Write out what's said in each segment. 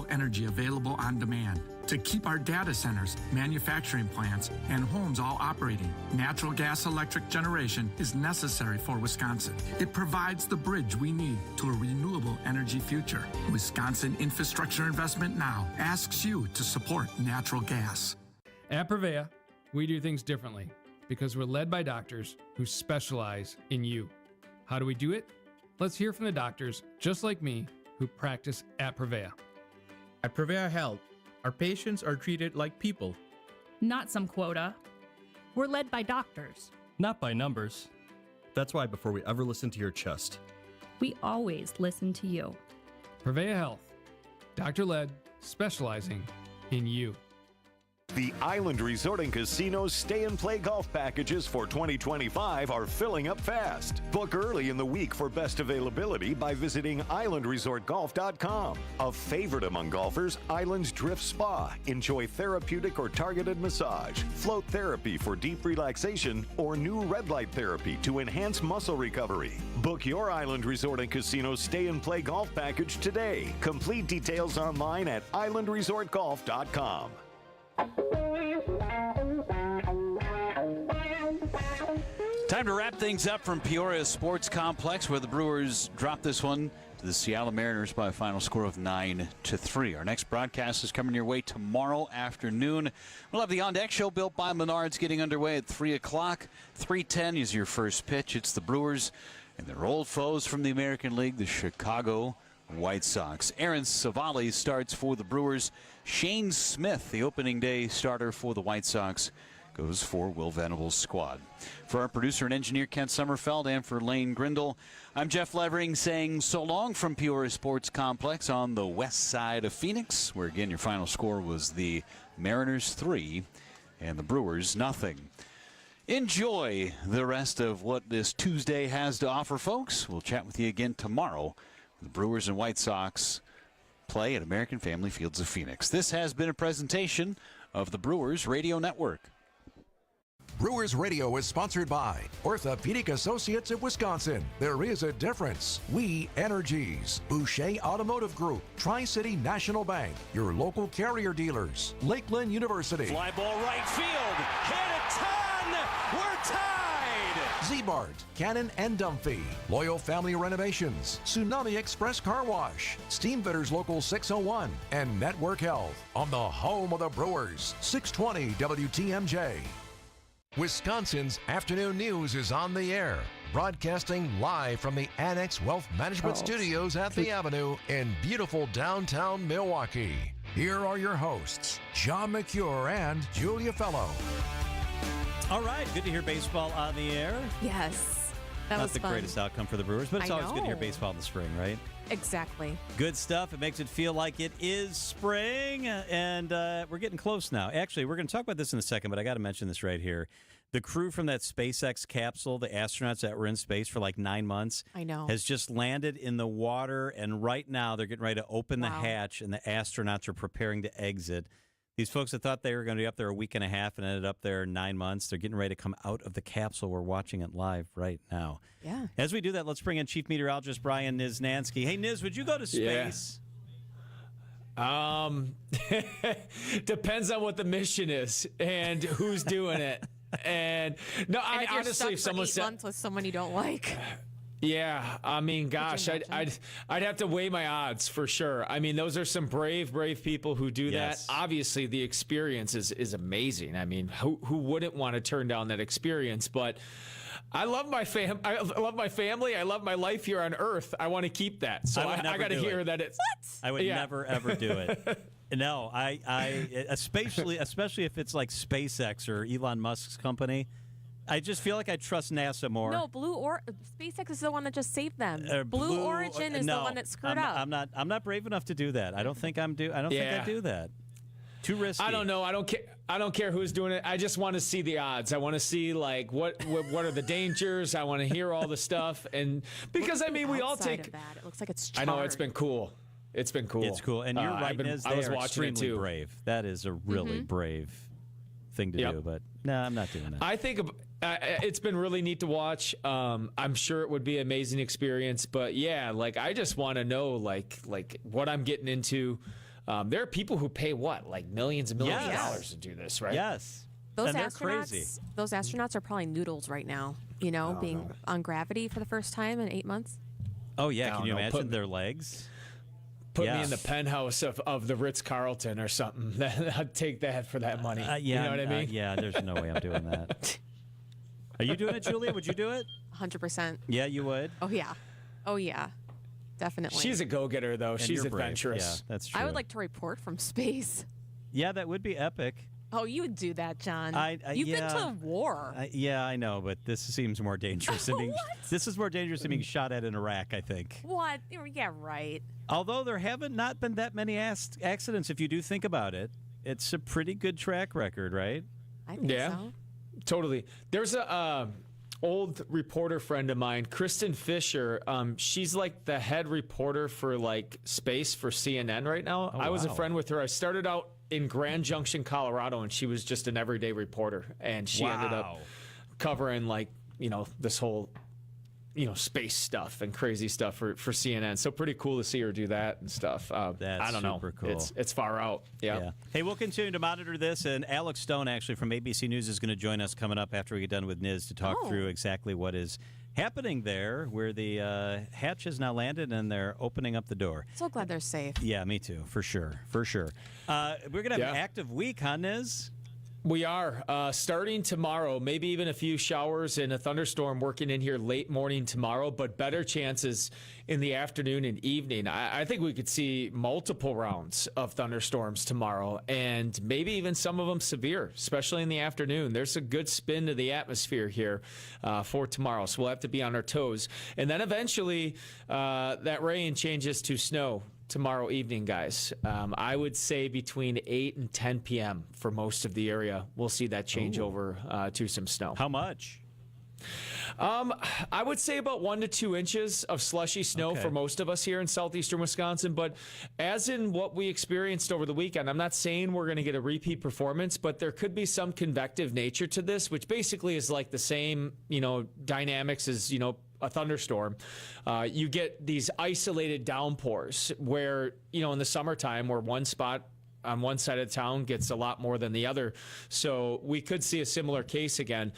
renewable energy available on demand. To keep our data centers, manufacturing plants, and homes all operating, natural gas electric generation is necessary for Wisconsin. It provides the bridge we need to a renewable energy future. Wisconsin Infrastructure Investment Now asks you to support natural gas. At Prevea, we do things differently because we're led by doctors who specialize in you. How do we do it? Let's hear from the doctors, just like me, who practice at Prevea. At Prevea Health, our patients are treated like people. Not some quota. We're led by doctors. Not by numbers. That's why before we ever listen to your chest, We always listen to you. Prevea Health, doctor-led, specializing in you. The Island Resort and Casino's Stay and Play golf packages for 2025 are filling up fast. Book early in the week for best availability by visiting islandresortgolf.com. A favorite among golfers, Islands Drift Spa. Enjoy therapeutic or targeted massage, float therapy for deep relaxation, or new red light therapy to enhance muscle recovery. Book your Island Resort and Casino Stay and Play golf package today. Complete details online at islandresortgolf.com. Time to wrap things up from Peoria Sports Complex, where the Brewers dropped this one to the Seattle Mariners by a final score of 9-3. Our next broadcast is coming your way tomorrow afternoon. We'll have the On Deck Show built by Menards getting underway at 3 o'clock. 3:10 is your first pitch. It's the Brewers and their old foes from the American League, the Chicago White Sox. Aaron Savali starts for the Brewers. Shane Smith, the opening day starter for the White Sox, goes for Will Venable's squad. For our producer and engineer Kent Sommerfeld and for Lane Grindle, I'm Jeff Levering saying so long from Peoria Sports Complex on the west side of Phoenix, where again your final score was the Mariners 3 and the Brewers 0. Enjoy the rest of what this Tuesday has to offer, folks. We'll chat with you again tomorrow. The Brewers and White Sox play at American Family Fields of Phoenix. This has been a presentation of the Brewers Radio Network. Brewers Radio is sponsored by Orthopedic Associates of Wisconsin. There is a difference. We Energies, Boucher Automotive Group, Tri-City National Bank, your local carrier dealers, Lakeland University. Fly ball right field, hit a ton, we're tied. Z-Bart, Cannon and Dunphy, Loyal Family Renovations, Tsunami Express Car Wash, Steamfitters Local 601, and Network Health on the home of the Brewers, 620 WTMJ. Wisconsin's afternoon news is on the air, broadcasting live from the Annex Wealth Management Studios at the Avenue in beautiful downtown Milwaukee. Here are your hosts, John McCure and Julia Fellow. All right, good to hear baseball on the air. Yes, that Not was the fun. greatest outcome for the Brewers, but it's always good to hear baseball in the spring, right? Exactly. Good stuff. It makes it feel like it is spring, and we're getting close now. Actually, we're going to talk about this in a second, but I got to mention this right here. The crew from that SpaceX capsule, the astronauts that were in space for like 9 months, I know, has just landed in the water, and right now they're getting ready to open the hatch, and the astronauts are preparing to exit. These folks that thought they were going to be up there a week and a half and ended up there 9 months, they're getting ready to come out of the capsule. We're watching it live right now. Yeah. As we do that, let's bring in Chief Meteorologist Brian Niznansky. Hey, Niz, would you go to space? Depends on what the mission is and who's doing it. And no, and if honestly, if someone said months with someone you don't like. Yeah, I mean, gosh, I'd have to weigh my odds for sure. I mean, those are some brave people who do that. Obviously, the experience is amazing. I mean, who wouldn't want to turn down that experience? But I love my I love my family. I love my life here on Earth. I want to keep that. So I got to hear that it's what I would never ever do it. No, I especially if it's like SpaceX or Elon Musk's company. I just feel like I trust NASA more. No, SpaceX is the one that just saved them. Blue Origin is the one that screwed up. I'm not brave enough to do that. I don't think I do that. Too risky. I don't know. I don't care who's doing it. I just want to see the odds. I want to see like what are the dangers. I want to hear all the stuff, and because I mean we all take. Of that. It looks like it's charred. I know it's been cool. It's been cool. It's cool, and you're right. I was watching it too. Brave. That is a really brave thing to do. But no, I'm not doing that. I think it's been really neat to watch. I'm sure it would be an amazing experience. But yeah, like I just want to know like what I'm getting into. There are people who pay like millions and millions of dollars to do this, right? Yes. Those and crazy. Those astronauts are probably noodles right now, being on gravity for the first time in 8 months. Oh, yeah. Can you imagine their legs? Put me in the penthouse of the Ritz-Carlton or something. I'd take that for that money. You know what I mean? Yeah, there's no way I'm doing that. Are you doing it, Julia? Would you do it? 100%. Yeah, you would? Oh, yeah. Definitely. She's a go-getter, though. And She's you're brave. adventurous. Yeah, that's true. I would like to report from space. Yeah, that would be epic. Oh, you would do that, John. You've yeah. been to war. Yeah, I know, but this seems more dangerous than being. What? This is more dangerous than being shot at in Iraq, I think. What? Yeah, right. Although there haven't not been that many accidents, if you do think about it, it's a pretty good track record, right? I think so. Totally. There's a old reporter friend of mine, Kristen Fisher. She's like the head reporter for like space for CNN right now. I was a friend with her. I started out in Grand Junction, Colorado, and she was just an everyday reporter, and she ended up covering this whole space stuff and crazy stuff for CNN. So pretty cool to see her do that and stuff. That's I don't know. super cool. It's far out. Yeah. Hey, we'll continue to monitor this, and Alex Stone actually from ABC News is going to join us coming up after we get done with Niz to talk through exactly what is happening there, where the hatch has now landed and they're opening up the door. So glad they're safe. Yeah, me too, for sure. We're going to have an active week, huh, Niz? We are starting tomorrow, maybe even a few showers and a thunderstorm working in here late morning tomorrow, but better chances in the afternoon and evening. I think we could see multiple rounds of thunderstorms tomorrow, and maybe even some of them severe, especially in the afternoon. There's a good spin to the atmosphere here for tomorrow, so we'll have to be on our toes. And then eventually that rain changes to snow tomorrow evening, guys. I would say between 8 and 10 p.m. for most of the area. We'll see that change over to some snow. How much? I would say about 1 to 2 inches of slushy snow for most of us here in southeastern Wisconsin. But as in what we experienced over the weekend, I'm not saying we're going to get a repeat performance, but there could be some convective nature to this, which basically is like the same, dynamics as, a thunderstorm. You get these isolated downpours where, in the summertime where one spot on one side of town gets a lot more than the other. So we could see a similar case again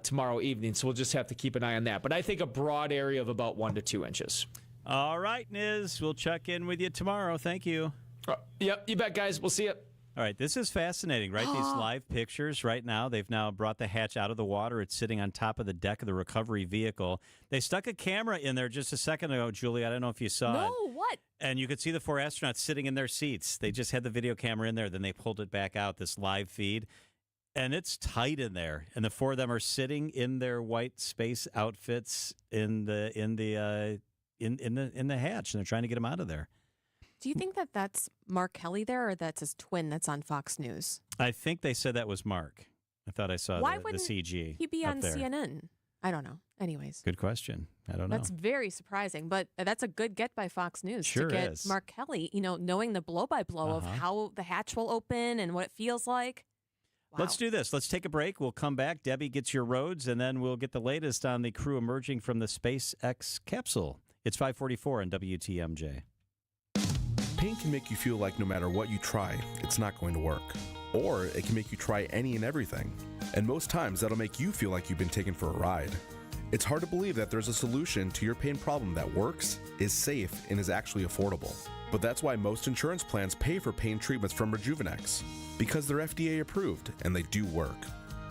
tomorrow evening. So we'll just have to keep an eye on that. But I think a broad area of about 1 to 2 inches. All right, Niz. We'll check in with you tomorrow. Thank you. Yep, you bet, guys. We'll see you. All right, this is fascinating, right? These live pictures right now. They've now brought the hatch out of the water. It's sitting on top of the deck of the recovery vehicle. They stuck a camera in there just a second ago, Julie. I don't know if you saw it. No, what? And you could see the 4 astronauts sitting in their seats. They just had the video camera in there. Then they pulled it back out, this live feed. And it's tight in there. And the 4 of them are sitting in their white space outfits in the hatch, and they're trying to get them out of there. Do you think that that's Mark Kelly there, or that's his twin that's on Fox News? I think they said that was Mark. I thought I saw the CG. He be up on there. CNN? I don't know. Anyways. Good question. I don't know. That's very surprising, but that's a good get by Fox News Sure to get is. Mark Kelly, knowing the blow-by-blow of how the hatch will open and what it feels like. Wow. Let's do this. Let's take a break. We'll come back. Debbie gets your roads, and then we'll get the latest on the crew emerging from the SpaceX capsule. It's 5:44 on WTMJ. Pain can make you feel like no matter what you try, it's not going to work. Or it can make you try any and everything. And most times, that'll make you feel like you've been taken for a ride. It's hard to believe that there's a solution to your pain problem that works, is safe, and is actually affordable. But that's why most insurance plans pay for pain treatments from Rejuvenex, because they're FDA approved and they do work.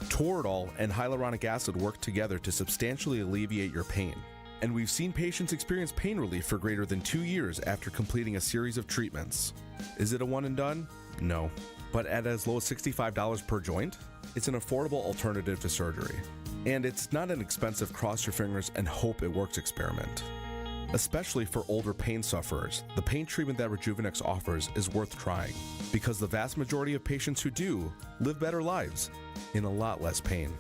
Toradol and hyaluronic acid work together to substantially alleviate your pain. And we've seen patients experience pain relief for greater than 2 years after completing a series of treatments. Is it a one and done? No. But at as low as $65 per joint? It's an affordable alternative to surgery. And it's not an expensive cross your fingers and hope it works experiment. Especially for older pain sufferers, the pain treatment that Rejuvenex offers is worth trying, because the vast majority of patients who do live better lives in a lot less pain.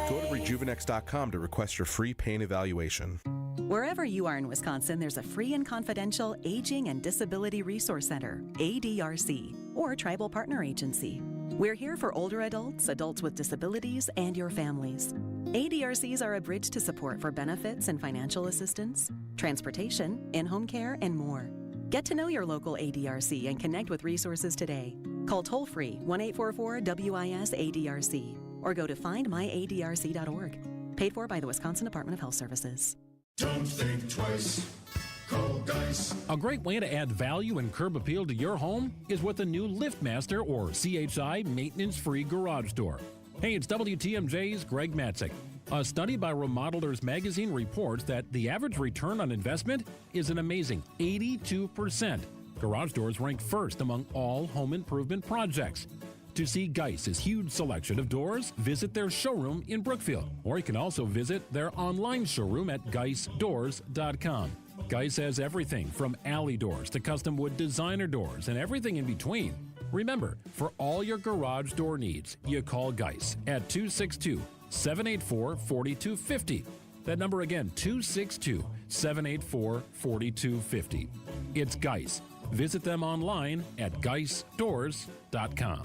Go to Rejuvenex.com to request your free pain evaluation. Wherever you are in Wisconsin, there's a free and confidential Aging and Disability Resource Center, ADRC, or Tribal Partner Agency. We're here for older adults, adults with disabilities, and your families. ADRCs are a bridge to support for benefits and financial assistance, transportation, in-home care, and more. Get to know your local ADRC and connect with resources today. Call toll-free 1-844-WIS-ADRC or go to findmyadrc.org. Paid for by the Wisconsin Department of Health Services. Don't think twice. Call Geis. A great way to add value and curb appeal to your home is with the new LiftMaster or CHI maintenance-free garage door. Hey, it's WTMJ's Greg Matzik. A study by Remodelers Magazine reports that the average return on investment is an amazing 82%. Garage doors rank first among all home improvement projects. To see Geis's huge selection of doors, visit their showroom in Brookfield, or you can also visit their online showroom at geisdoors.com. Geis has everything from alley doors to custom wood designer doors and everything in between. Remember, for all your garage door needs, you call Geis at 262-784-4250. That number again, 262-784-4250. It's Geis. Visit them online at geisdoors.com.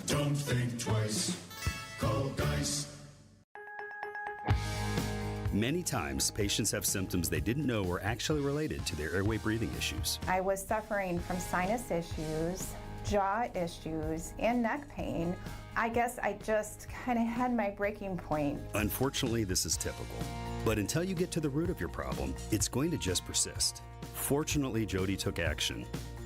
Don't think twice. Call Geis. Many times, patients have symptoms they didn't know were actually related to their airway breathing issues. I was suffering from sinus issues, jaw issues, and neck pain. I guess I just kind of had my breaking point. Unfortunately, this is typical. But until you get to the root of your problem, it's going to just persist. Fortunately, Jody took action,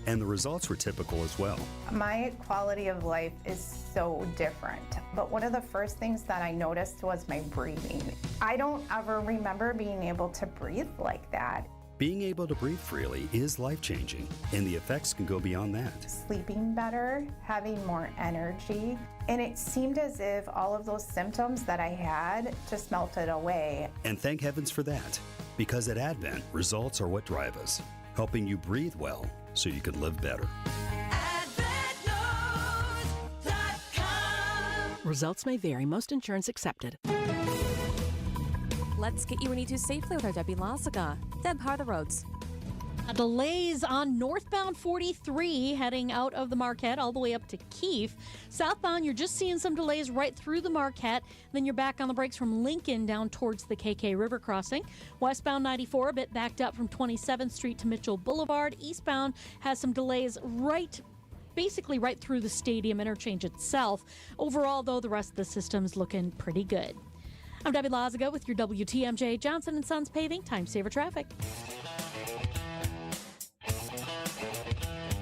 and the results were typical as well. My quality of life is so different, but one of the first things that I noticed was my breathing. I don't ever remember being able to breathe like that. Being able to breathe freely is life-changing, and the effects can go beyond that. Sleeping better, having more energy, and it seemed as if all of those symptoms that I had just melted away. And thank heavens for that, because at Advent, results are what drive us, helping you breathe well so you can live better. Results may vary. Most insurance accepted. Let's get you where you need to safely with our Debbie Lazaga. Deb, how are the roads? Delays on northbound 43 heading out of the Marquette all the way up to Keefe. Southbound, you're just seeing some delays right through the Marquette. Then you're back on the brakes from Lincoln down towards the KK River crossing. Westbound 94 a bit backed up from 27th Street to Mitchell Boulevard. Eastbound has some delays basically right through the stadium interchange itself. Overall, though, the rest of the system's looking pretty good. I'm Debbie Lazaga with your WTMJ Johnson & Sons Paving Time Saver Traffic.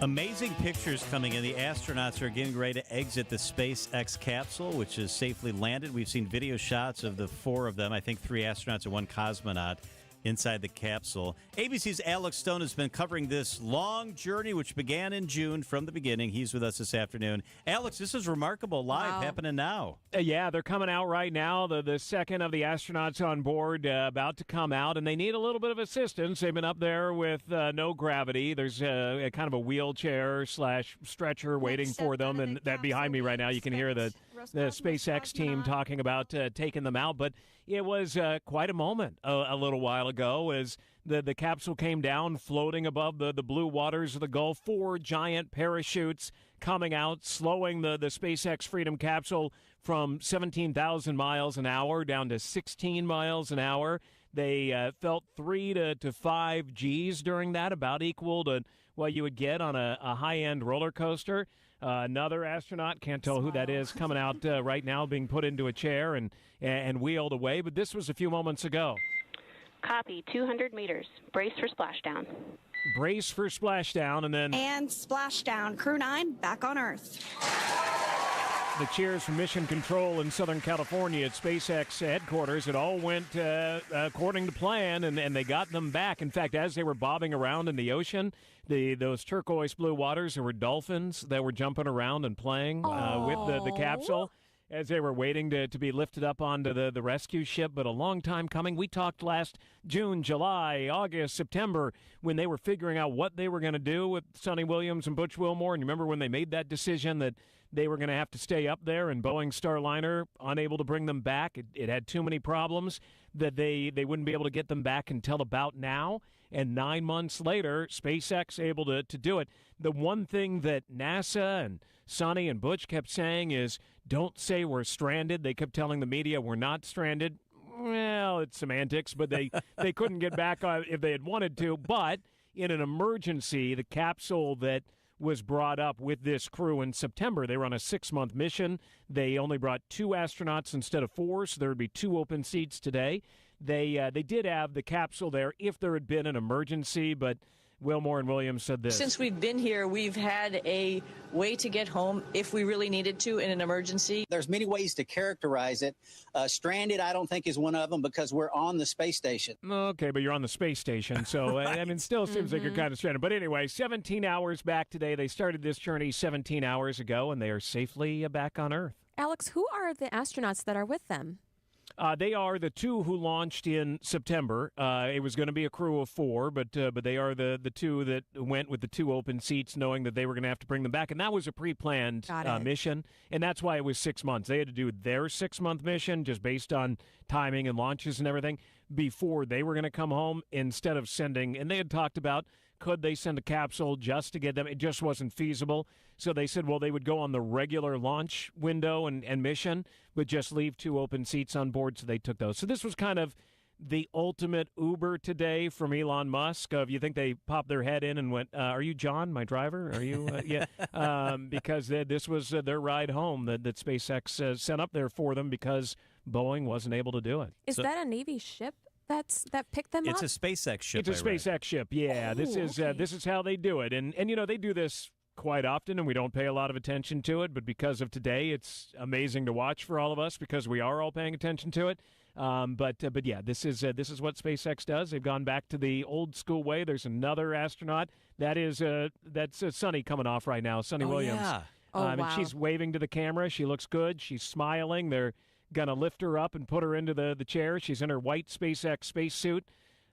Amazing pictures coming in. The astronauts are getting ready to exit the SpaceX capsule, which is safely landed. We've seen video shots of the four of them. I think 3 astronauts and 1 cosmonaut inside the capsule. ABC's Alex Stone has been covering this long journey, which began in June from the beginning. He's with us this afternoon. Alex, this is remarkable live happening now. Yeah, they're coming out right now. The second of the astronauts on board about to come out, and they need a little bit of assistance. They've been up there with no gravity. There's a kind of a wheelchair / stretcher waiting for them, and that behind me right now, you can hear the SpaceX team talking about taking them out. But it was quite a moment a little while ago as the capsule came down, floating above the blue waters of the Gulf. 4 giant parachutes coming out, slowing the SpaceX Freedom capsule from 17,000 miles an hour down to 16 miles an hour. They felt 3 to 5 Gs during that, about equal to what you would get on a high-end roller coaster. Another astronaut, can't tell who that is, coming out right now, being put into a chair and wheeled away. But this was a few moments ago. Copy, 200 meters. Brace for splashdown. Brace for splashdown, and then... And splashdown. Crew 9, back on Earth. The cheers from Mission Control in Southern California at SpaceX headquarters. It all went according to plan, and they got them back. In fact, as they were bobbing around in the ocean, those turquoise blue waters, there were dolphins that were jumping around and playing with the capsule as they were waiting to be lifted up onto the rescue ship. But a long time coming. We talked last June, July, August, September, when they were figuring out what they were going to do with Sonny Williams and Butch Wilmore. And you remember when they made that decision that they were going to have to stay up there, and Boeing Starliner unable to bring them back. It had too many problems that they wouldn't be able to get them back until about now. And 9 months later, SpaceX able to do it. The one thing that NASA and Sonny and Butch kept saying is, don't say we're stranded. They kept telling the media we're not stranded. Well, it's semantics, but they couldn't get back if they had wanted to. But in an emergency, the capsule that was brought up with this crew in September, they were on a 6-month mission. They only brought 2 astronauts instead of 4, so there would be 2 open seats today. They did have the capsule there if there had been an emergency, but Wilmore and Williams said this. Since we've been here, we've had a way to get home if we really needed to in an emergency. There's many ways to characterize it. Stranded, I don't think, is one of them because we're on the space station. Okay, but you're on the space station, so I mean, still seems like you're kind of stranded. But anyway, 17 hours back today. They started this journey 17 hours ago, and they are safely back on Earth. Alex, who are the astronauts that are with them? They are the 2 who launched in September. It was going to be a crew of 4, but they are the 2 that went with the 2 open seats, knowing that they were going to have to bring them back. And that was a pre-planned mission, and that's why it was 6 months. They had to do their 6-month mission just based on timing and launches and everything before they were going to come home instead of sending. And they had talked about, could they send a capsule just to get them? It just wasn't feasible. So they said, well, they would go on the regular launch window and mission, but just leave 2 open seats on board. So they took those. So this was kind of the ultimate Uber today from Elon Musk. You think they popped their head in and went, are you John, my driver? Are you? Yeah. Because this was their ride home that SpaceX sent up there for them because Boeing wasn't able to do it. Is that a Navy ship that picked them up? It's a SpaceX ship. It's a SpaceX ship. Yeah, this is how they do it, and you know they do this quite often, and we don't pay a lot of attention to it. But because of today, it's amazing to watch for all of us because we are all paying attention to it. But yeah, this is what SpaceX does. They've gone back to the old school way. There's another astronaut that's Sunny coming off right now, Sunny Williams. Yeah. Wow. And she's waving to the camera. She looks good. She's smiling. They're going to lift her up and put her into the chair. She's in her white SpaceX spacesuit.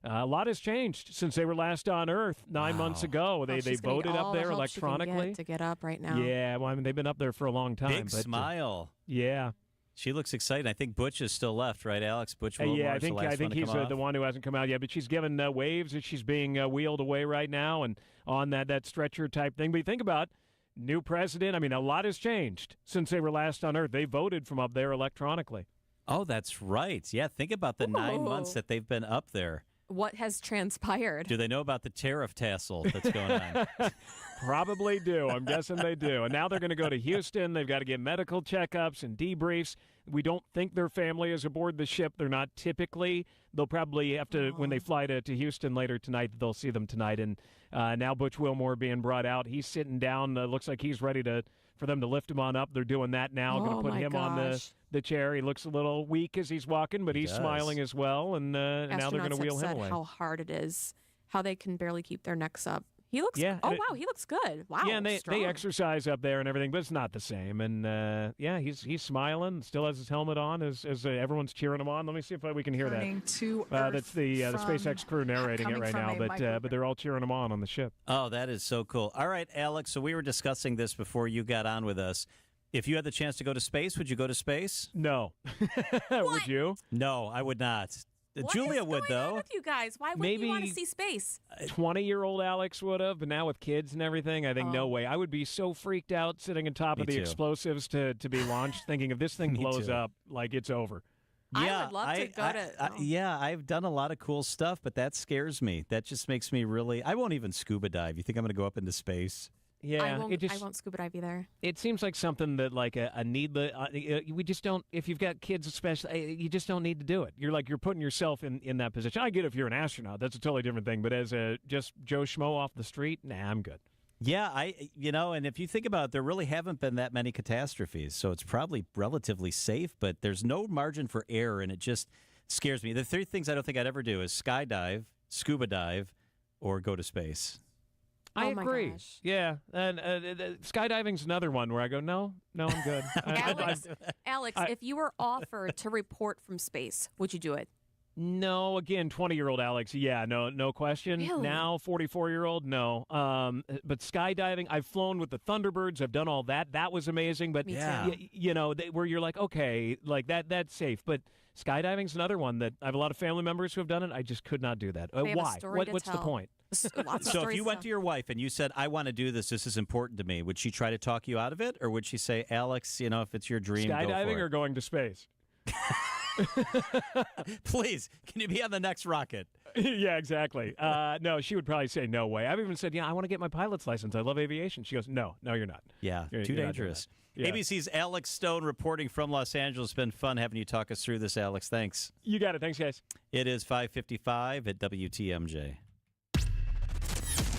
A lot has changed since they were last on Earth 9 months ago. They voted up there electronically to get up right now. Yeah, well, I mean they've been up there for a long time. Big smile. Yeah, she looks excited. I think Butch is still left, right, Alex? Butch Wilmore. Yeah, I think he's the one who hasn't come out yet. But she's given waves as she's being wheeled away right now and on that stretcher type thing. But you think about new president. I mean, a lot has changed since they were last on Earth. They voted from up there electronically. Oh, that's right. Yeah, think about the 9 months that they've been up there. What has transpired? Do they know about the tariff tassel that's going on? Probably do. I'm guessing they do. And now they're going to go to Houston. They've got to get medical checkups and debriefs. We don't think their family is aboard the ship. They're not typically. They'll probably have to, when they fly to Houston later tonight, they'll see them tonight. And now Butch Wilmore being brought out. He's sitting down. Looks like he's ready for them to lift him on up. They're doing that now. Going to put him on the chair. He looks a little weak as he's walking, but he's smiling as well. And now they're going to wheel him away. How hard it is, how they can barely keep their necks up. He looks. Yeah. Oh wow, he looks good. Wow. Yeah, and they exercise up there and everything, but it's not the same. And yeah, he's smiling. Still has his helmet on as everyone's cheering him on. Let me see if we can hear that. That's the SpaceX crew narrating it right now. But they're all cheering him on the ship. Oh, that is so cool. All right, Alex. So we were discussing this before you got on with us. If you had the chance to go to space, would you go to space? No. Would you? No, I would not. What Julia is would, going though. on with you guys? Why wouldn't you want to see space? 20-year-old Alex would have, but now with kids and everything, I think no way. I would be so freaked out sitting on top of the explosives to be launched, thinking if this thing blows up, like it's over. Yeah, I would love to go to. Yeah, I've done a lot of cool stuff, but that scares me. That just makes me really. I won't even scuba dive. You think I'm going to go up into space? Yeah, I won't scuba dive either. It seems like something that like a needless. We just don't. If you've got kids, especially, you just don't need to do it. You're putting yourself in that position. I get if you're an astronaut, that's a totally different thing. But as a just Joe Schmo off the street, nah, I'm good. Yeah, and if you think about it, there really haven't been that many catastrophes, so it's probably relatively safe. But there's no margin for error, and it just scares me. The 3 things I don't think I'd ever do is skydive, scuba dive, or go to space. I agree. Gosh. Yeah, and skydiving's another one where I go, no, I'm good. Alex, if you were offered to report from space, would you do it? No, again, 20-year-old Alex, yeah, no question. Really? Now, 44-year-old, no. But skydiving, I've flown with the Thunderbirds. I've done all that. That was amazing. But, Me too. where you're like, okay, like that's safe. But skydiving's another one that I have a lot of family members who have done it. I just could not do that. They have a Why? story to What's the tell. point? Lots of So if stories you to went tell. to your wife and you said, I want to do this, this is important to me, would she try to talk you out of it? Or would she say, Alex, if it's your dream, Skydiving go for or it? going to space? Please, can you be on the next rocket? Yeah, exactly. No, she would probably say no way. I've even said, I want to get my pilot's license. I love aviation. She goes, no, you're not. Yeah, You're too not doing dangerous. that. Yeah. ABC's Alex Stone reporting from Los Angeles. It's been fun having you talk us through this, Alex. Thanks. You got it. Thanks, guys. It is 5:55 at WTMJ.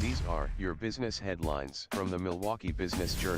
These are your business headlines from the Milwaukee Business Journal.